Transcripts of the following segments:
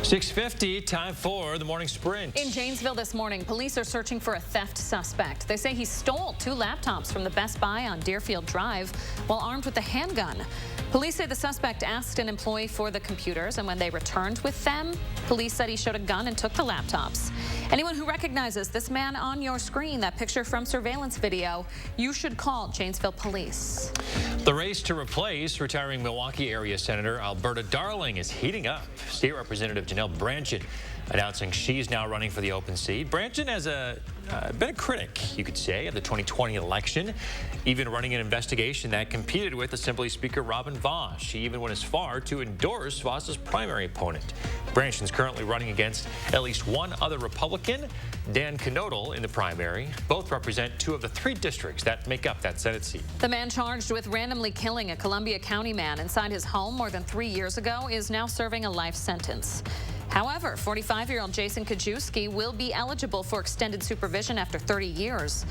6:50, time for the morning sprint. In Janesville this morning, police are searching for a theft suspect. They say he stole 2 laptops from the Best Buy on Deerfield Drive while armed with a handgun. Police say the suspect asked an employee for the computers, and when they returned with them, police said he showed a gun and took the laptops. Anyone who recognizes this man on your screen, that picture from surveillance video, you should call Janesville Police. The race to replace retiring Milwaukee area Senator Alberta Darling is heating up. State Representative Janelle Brandtjen announcing she's now running for the open seat. Brandtjen has been a critic, you could say, of the 2020 election, even running an investigation that competed with Assembly Speaker Robin Vos. She even went as far to endorse Vos's primary opponent. Brandtjen's currently running against at least one other Republican, Dan Knodel, in the primary. Both represent 2 of the 3 districts that make up that Senate seat. The man charged with randomly killing a Columbia County man inside his home more than 3 years ago is now serving a life sentence. However, 45-year-old Jason Kajewski will be eligible for extended supervision after 30 years.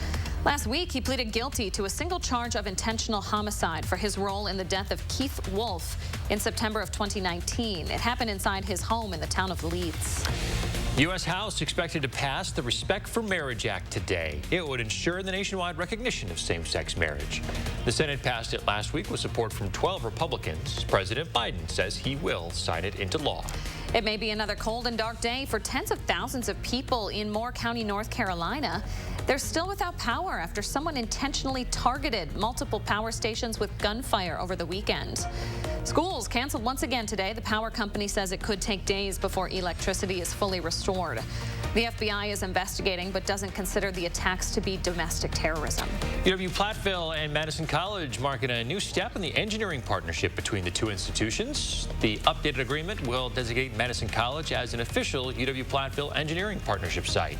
Last week, he pleaded guilty to a single charge of intentional homicide for his role in the death of Keith Wolf in September of 2019. It happened inside his home in the town of Leeds. U.S. House expected to pass the Respect for Marriage Act today. It would ensure the nationwide recognition of same-sex marriage. The Senate passed it last week with support from 12 Republicans. President Biden says he will sign it into law. It may be another cold and dark day for tens of thousands of people in Moore County, North Carolina. They're still without power after someone intentionally targeted multiple power stations with gunfire over the weekend. Schools canceled once again today. The power company says it could take days before electricity is fully restored. The FBI is investigating but doesn't consider the attacks to be domestic terrorism. UW-Platteville and Madison College marking a new step in the engineering partnership between the 2 institutions. The updated agreement will designate Madison College as an official UW-Platteville engineering partnership site.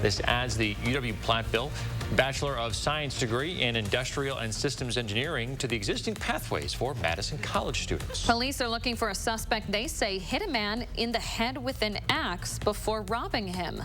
This adds the UW-Platteville Bachelor of Science degree in Industrial and Systems Engineering to the existing pathways for Madison College students. Police are looking for a suspect they say hit a man in the head with an axe before robbing him.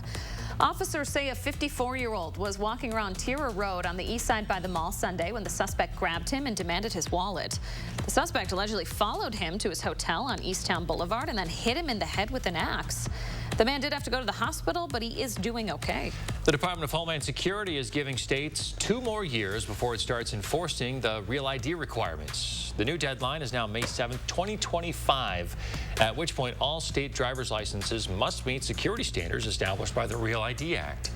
Officers say a 54-year-old was walking around Tira Road on the east side by the mall Sunday when the suspect grabbed him and demanded his wallet. The suspect allegedly followed him to his hotel on Easttown Boulevard and then hit him in the head with an axe. The man did have to go to the hospital, but he is doing okay. The Department of Homeland Security is giving states 2 more years before it starts enforcing the Real ID requirements. The new deadline is now May 7th, 2025, at which point all state driver's licenses must meet security standards established by the Real ID Act.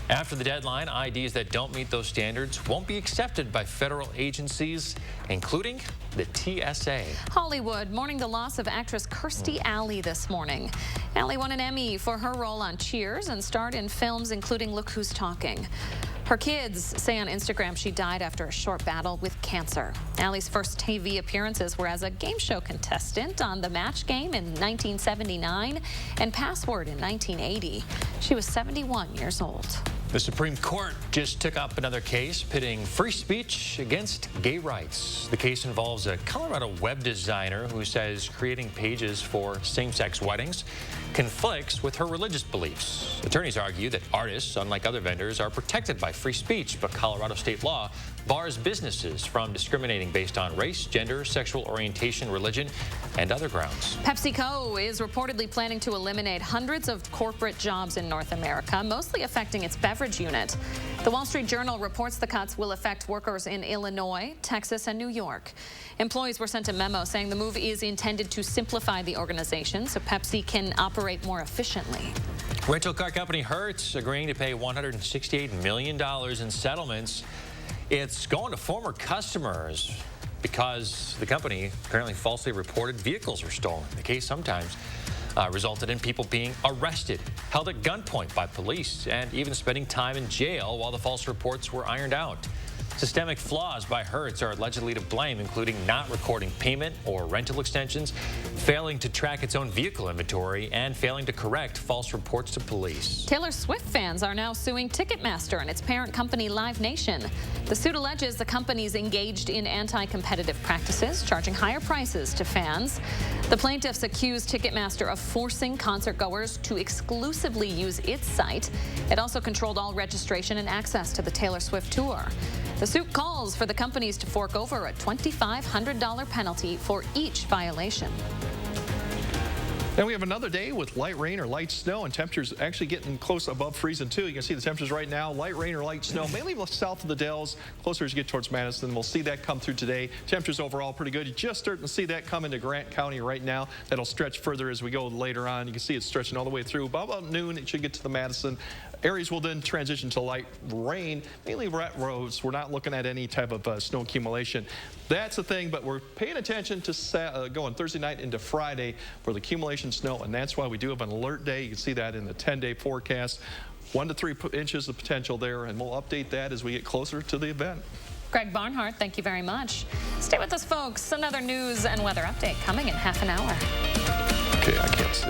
After the deadline, IDs that don't meet those standards won't be accepted by federal agencies, including the TSA. Hollywood mourning the loss of actress Kirstie Alley this morning. Alley won an Emmy for her role on Cheers and starred in films including Look Who's Talking. Her kids say on Instagram she died after a short battle with cancer. Alley's first TV appearances were as a game show contestant on The Match Game in 1979 and Password in 1980. She was 71 years old. The Supreme Court just took up another case pitting free speech against gay rights. The case involves a Colorado web designer who says creating pages for same-sex weddings conflicts with her religious beliefs. Attorneys argue that artists, unlike other vendors, are protected by free speech, but Colorado state law bars businesses from discriminating based on race, gender, sexual orientation, religion, and other grounds. PepsiCo is reportedly planning to eliminate hundreds of corporate jobs in North America, mostly affecting its beverage unit. The Wall Street Journal reports the cuts will affect workers in Illinois, Texas, and New York. Employees were sent a memo saying the move is intended to simplify the organization so Pepsi can operate more efficiently. Rental car company Hertz agreeing to pay $168 million in settlements. It's going to former customers because the company apparently falsely reported vehicles were stolen. The case sometimes resulted in people being arrested, held at gunpoint by police, and even spending time in jail while the false reports were ironed out. Systemic flaws by Hertz are allegedly to blame, including not recording payment or rental extensions, failing to track its own vehicle inventory, and failing to correct false reports to police. Taylor Swift fans are now suing Ticketmaster and its parent company Live Nation. The suit alleges the company's engaged in anti-competitive practices, charging higher prices to fans. The plaintiffs accuse Ticketmaster of forcing concertgoers to exclusively use its site. It also controlled all registration and access to the Taylor Swift tour. The suit calls for the companies to fork over a $2,500 penalty for each violation. And we have another day with light rain or light snow, and temperatures actually getting close above freezing too. You can see the temperatures right now, light rain or light snow, mainly south of the Dells, closer as you get towards Madison. We'll see that come through today. Temperatures overall pretty good. You're just starting to see that come into Grant County right now. That'll stretch further as we go later on. You can see it's stretching all the way through. About noon, it should get to the Madison. Areas will then transition to light rain, mainly wet roads. We're not looking at any type of snow accumulation. That's the thing, but we're paying attention to going Thursday night into Friday for the accumulation snow, and that's why we do have an alert day. You can see that in the 10-day forecast. 1 to 3 inches of potential there, and we'll update that as we get closer to the event. Greg Barnhart, thank you very much. Stay with us, folks. Another news and weather update coming in half an hour. Okay, I can't see.